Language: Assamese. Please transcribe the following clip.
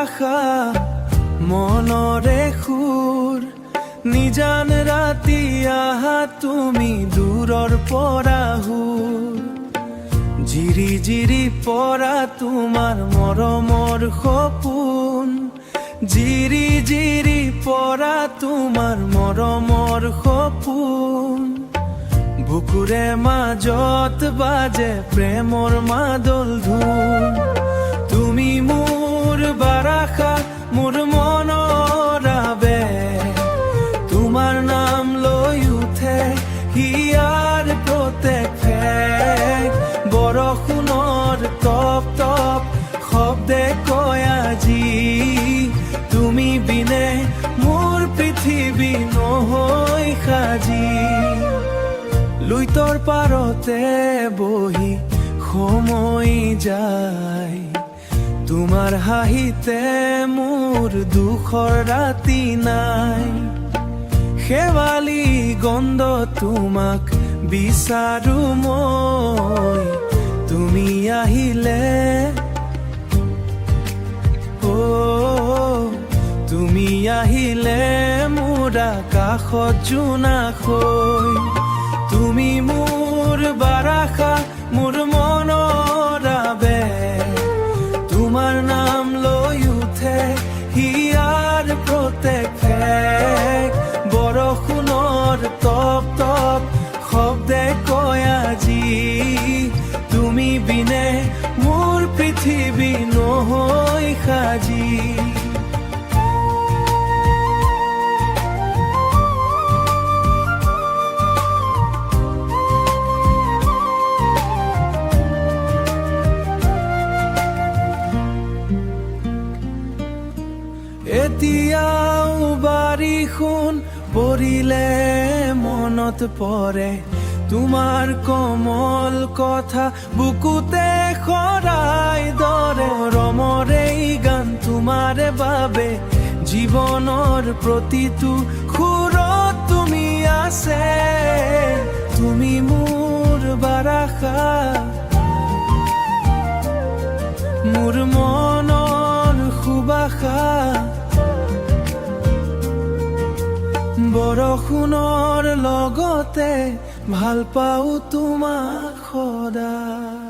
বাৰাষা মনৰে সুৰ নিজান ৰাতি আহা তুমি দূৰৰ পৰা হুৰ জিৰি জিৰি পৰা তোমাৰ মৰমৰ সপোন জিৰি জিৰি পৰা তোমাৰ মৰমৰ সপোন বুকুৰে মাজত বাজে প্ৰেমৰ মাদল ধুন তুমি মোৰ বাৰাষা মোৰ মনৰ আবেগ তোমাৰ নাম লৈ উঠে হিয়াৰ প্ৰত্যেক ফেক বৰষুণৰ টপ টপ শব্দে কয় আজি তুমি বিনে মোৰ পৃথিৱী নহয় সাজি লুইতৰ পাৰতে বহি সময় যায় তোমাৰ হাঁহিতে মোৰ দুখৰ ৰাতি নাই শেৱালি গন্ধ তোমাক বিচাৰো মই তুমি আহিলে তুমি আহিলে মোৰ আকাশত জোনাকৈ তুমি মোৰ বাৰাষা মোৰ মনৰ আবেগ তোমাৰ নাম লৈ উঠে হিয়াৰ প্ৰত্যেক ফেক বৰষুণৰ টপ টপ শব্দে কয় আজি তুমি বিনে মোৰ পৃথিৱী নহয় সাজি এতিয়াও বাৰিষুণ পৰিলে মনত পৰে তোমাৰ কোমল কথা বুকুতে খৰাই দৰে ৰমৰে গান তোমাৰ বাবে জীৱনৰ প্ৰতিটো সুৰত তুমি আছে তুমি মোৰ বাৰাষা মোৰ মনৰ সুবাসা বৰষুণৰ লগতে ভাল পাওঁ তোমাক সদায়